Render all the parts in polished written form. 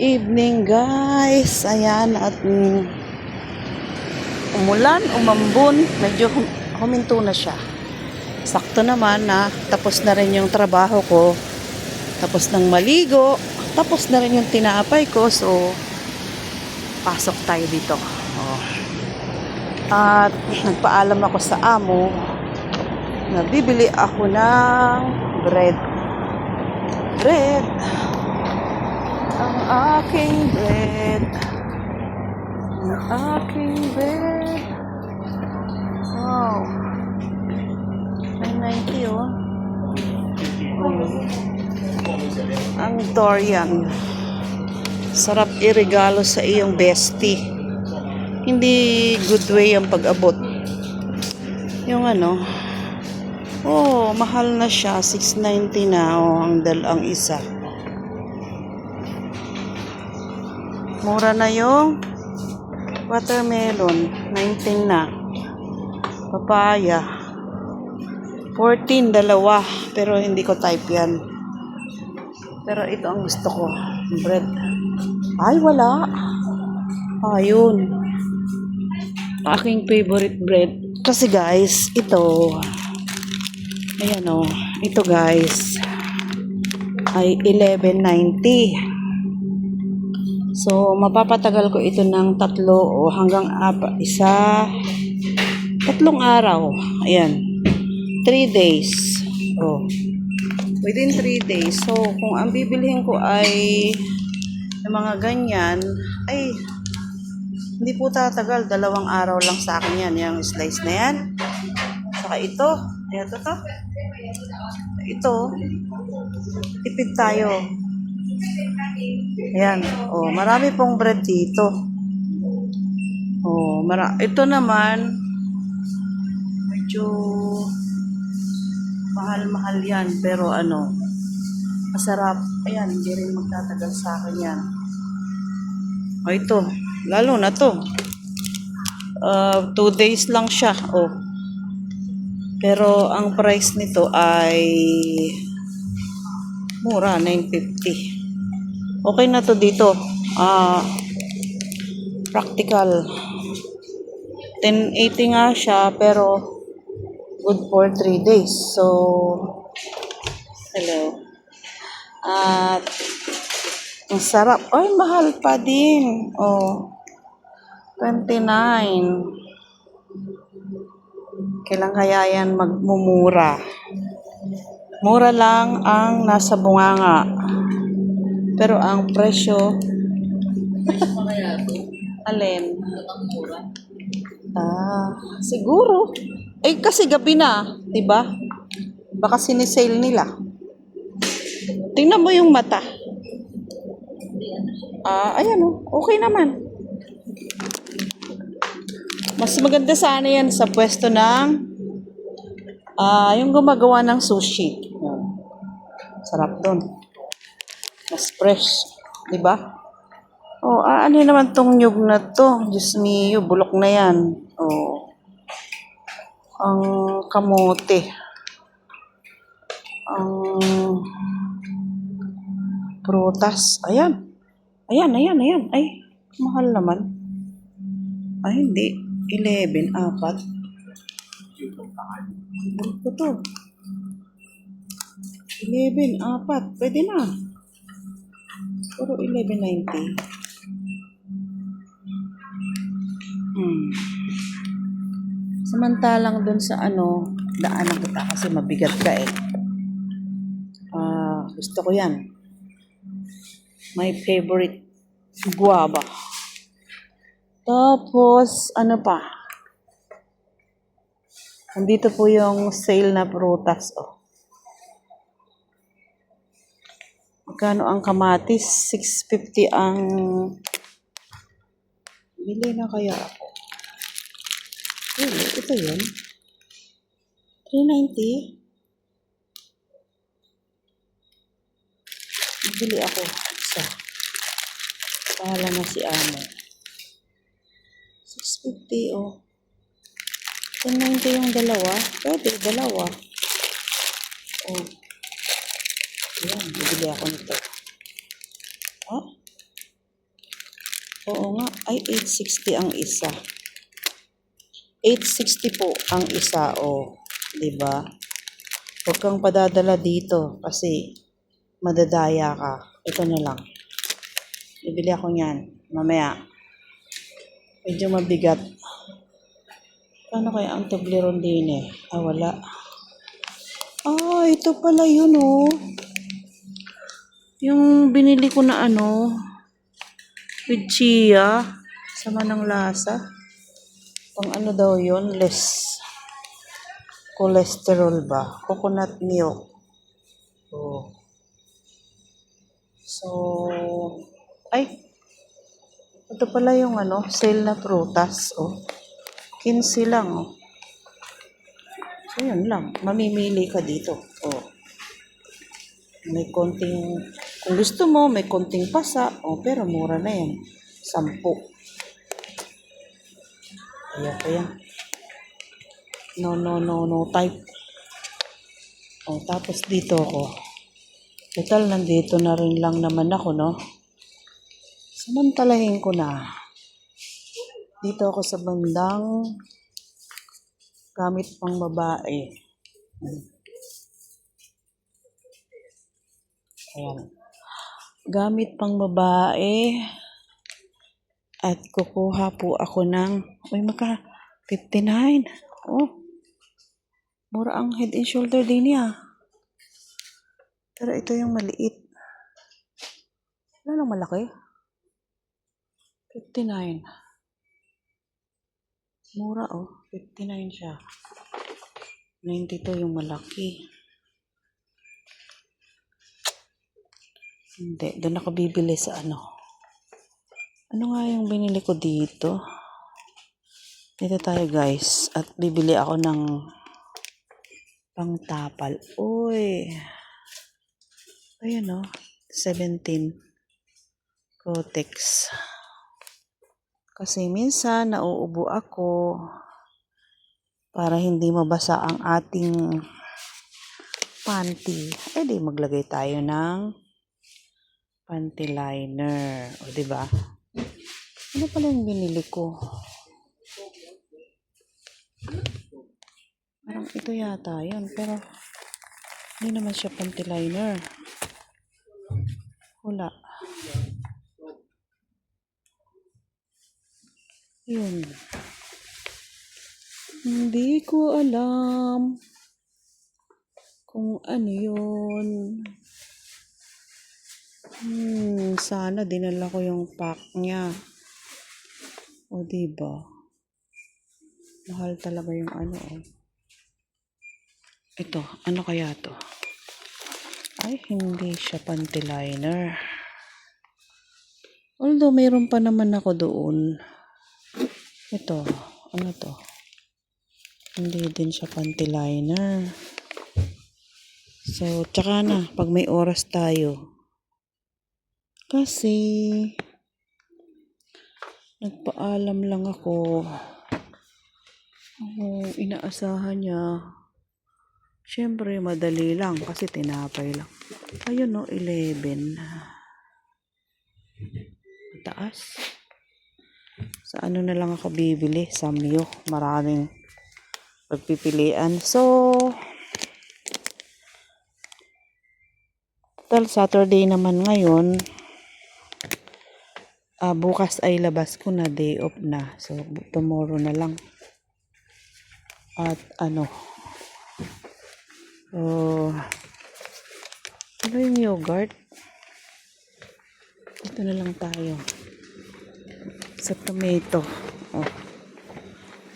Evening guys, ayan at umulan, umambon, medyo huminto na siya. Sakto naman na tapos na rin yung trabaho ko, tapos ng maligo, tapos na rin yung tinapay ko, so pasok tayo dito. At nagpaalam ako sa amo na bibili ako ng bread. Ang aking bread. Wow. May 90 oh. Ang Dorian. Sarap iregalo sa iyong bestie. Hindi good way ang pag-abot. Yung mahal na siya. 690 na ang isa. Mura na yung watermelon, 19 na. Papaya, 14, dalawa. Pero hindi ko type yan. Pero ito ang gusto ko. Bread. Ay, wala. Ayun. Aking favorite bread. Kasi guys, ito. Ayan o. Ito guys. Ay 11.90. So, mapapatagal ko ito ng 3 o hanggang 4. 3 araw. Ayan. 3 days. Within 3 days. So, kung ang bibilhin ko ay yung mga ganyan, ay hindi po tatagal. 2 araw lang sa akin yan. Yung slice na yan. Saka ito. Ayan to. Ito. Tipid tayo. Ayan. Marami pong bread dito. Ito naman, medyo mahal-mahal yan. Pero masarap. Ayan, hindi rin magtatagal sa akin yan. Ito. Lalo na to. 2 days lang siya. Pero ang price nito ay mura, 950. Okay na to dito. Practical. 1080 nga siya, pero good for 3 days. So, hello. At ang sarap. Ay, mahal pa din. 29. Kailan kaya yan magmumura? Mura lang ang nasa bunganga. Pero ang presyo alin? Siguro. Kasi gabi na, 'di ba? Baka sinisale nila. Tingnan mo yung mata. Ayan okay naman. Mas maganda sana yan sa pwesto ng yung gumagawa ng sushi. Sarap doon. Mas fresh, 'di ba? Ano naman tong nyug na to? Diyos mio, bulok na yan. Ang kamote. Ang prutas. Ayan. Ay, mahal naman. Ay, hindi. 11, 4. Ito to. 11, 4. Pwede na. Puro 11.90. Samantalang dun sa daanan kita kasi mabigat ka gusto ko yan. My favorite guava. Tapos, pa? Andito po yung sale na prutas. Magkano ang kamatis? 650 ang... Bili na kaya ako. Ito yun. 390. Bili ako isa. Pahala na si amo. 650 1090 yung dalawa. Pwede, dalawa. Ayan, bibili ako nito. Oo nga. Ay, 860 ang isa. 860 po ang isa. O, diba? Huwag kang padadala dito kasi madadaya ka. Ito na lang. Bibili ako niyan. Mamaya. Medyo mabigat. Paano kaya ang Toblerone din eh? Ah, wala. Ah, ito pala yun oh. Yung binili ko na ano, with chia. Sama ng lasa. Pang ano daw yun? Less cholesterol ba? Coconut milk. Oh. So, ay, ito pala yung ano, sale na prutas. Oh. 15 lang. Oh. So, yun lang. Mamimili ka dito. Oh. May konting, kung gusto mo, may konting pasa. Oh, pero mura na yan. 10. Kaya. No type. Oh, tapos dito ako. Total, nandito na rin lang naman ako, no? Samantalahin ko na. Dito ako sa bandang gamit pang babae. Ayan. Gamit pang babae. At kukuha po ako ng, uy, 59. Oh, mura ang Head and Shoulder din niya. Pero ito yung maliit. Wala lang malaki. 59. Mura oh. 59 siya. 92 yung malaki. Hindi. Doon ako bibili sa ano. Ano nga yung binili ko dito? Dito tayo guys. At bibili ako ng pangtapal. Uy. Ayan oh. 17. Kotex. Kasi minsan nauubo ako para hindi mabasa ang ating panty. Eh di maglagay tayo ng panty liner. O diba? Ano pala yung binili ko? Parang ito yata yun. Pero hindi naman siya panty liner. Wala. Yun. Hindi ko alam kung ano yun. Sana dinala ko yung pack niya. O diba? Mahal talaga yung ano oh. Ito, ano kaya to? Ay, hindi siya panty liner. Although mayroon pa naman ako doon. Ito, ano to? Hindi din siya panty liner. So, tsaka na, pag may oras tayo. Kasi, nagpaalam lang ako. Inaasahan niya. Siyempre, madali lang kasi tinapay lang. Ayun no, 11. Mataas. Sa ano na lang ako bibili? Samyo. Maraming pagpipilian. So, total Saturday naman ngayon. Bukas ay labas ko na, day off na. So, tomorrow na lang. At ano, ano yung yogurt? Ito na lang tayo. Sa tomato. Oh.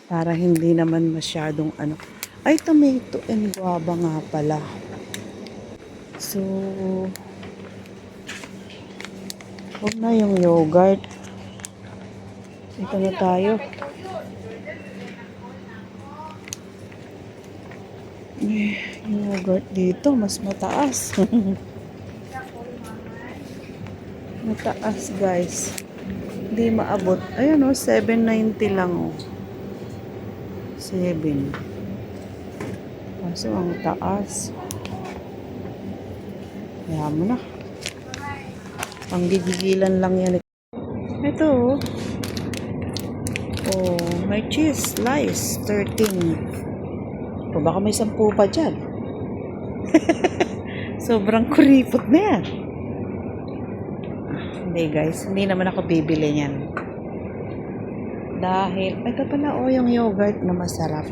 Para hindi naman masyadong ano. Ay, tomato and guava nga pala. So, huwag na yung yogurt. Ito na tayo. Yung yogurt dito, mas mataas. Mataas, guys. Hindi maabot. Ayan o, 7.90 lang o. 7. Kaso ang taas. Kaya mo na. Panggigilan lang yan. ito. Oh, may cheese slice 13. O baka may 10 pa dyan. Sobrang kuripot na yan. Hindi guys, hindi naman ako bibili niyan. Dahil, ito pala yung yogurt na masarap.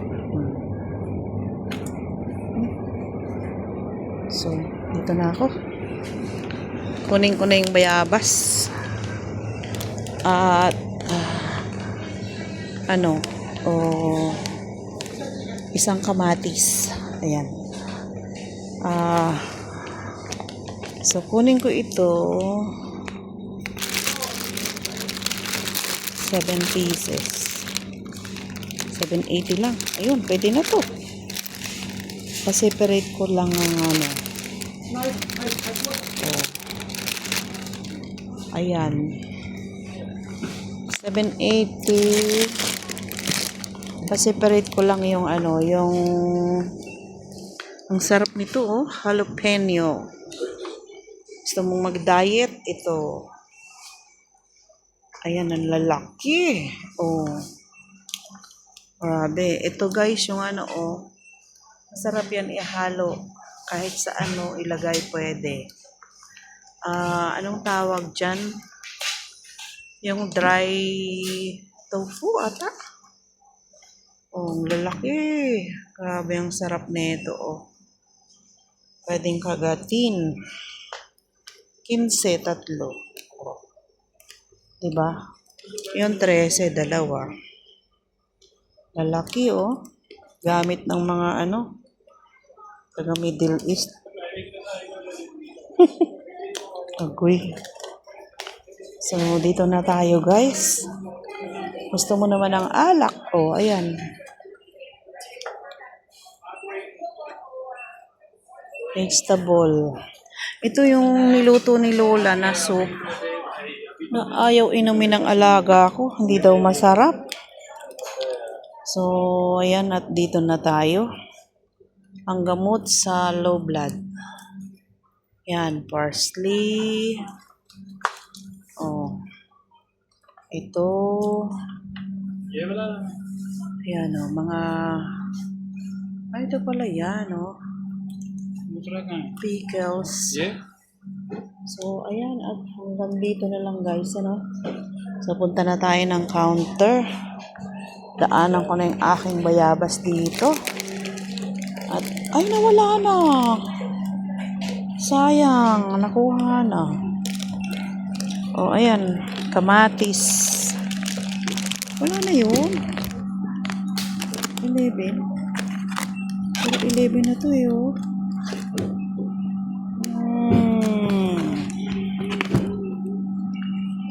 So, dito na ako. Kunin ko na yung bayabas. At, isang kamatis. Ayan. So, kunin ko ito. 7 pieces. 780 lang. Ayun, pwede na to. Pa-separate ko lang ang Oh. Ayan. 780. Pa-separate ko lang yung yung ang sarap nito, oh. Jalapeno. Gusto mong mag-diet, ito. Ayan, ang lalaki. Oh. Grabe. Ito guys, yung masarap yan ihalo. Kahit sa ilagay pwede. Anong tawag dyan? Yung dry tofu ata. Oh, ang lalaki. Grabe, ang sarap nito, oh. Pwedeng kagatin. 15, 3. Oh. Diba? Yung 13, 2. Lalaki, oh. Gamit ng mga taga Middle East. Agoy. So, dito na tayo, guys. Gusto mo naman ng alak? Oh, ayan. Vegetable. Ito yung niluto ni Lola na soup. Na ayaw inumin ng alaga ko. Hindi daw masarap. So, ayan, at dito na tayo. Ang gamot sa low blood. Yan, parsley. Oh. Ito. Yan, oh, mga... Ay, ito pala yan, oh. Pickles. So, ayan, at hanggang dito na lang, guys, So, punta na tayo ng counter. Daanan ko na yung aking bayabas dito. At, ay, nawala na. Sayang, nakuha na. O, ayan, kamatis. Wala na yun. 11. Pero 11 na to, oh.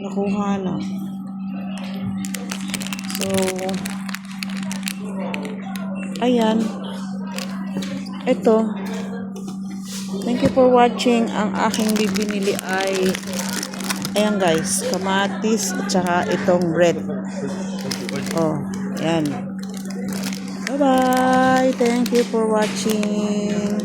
Nakuha na. So, ayan. Ito. Thank you for watching. Ang aking bibinili ay ayan guys, kamatis at saka itong bread. Oh, ayan. Bye-bye. Thank you for watching.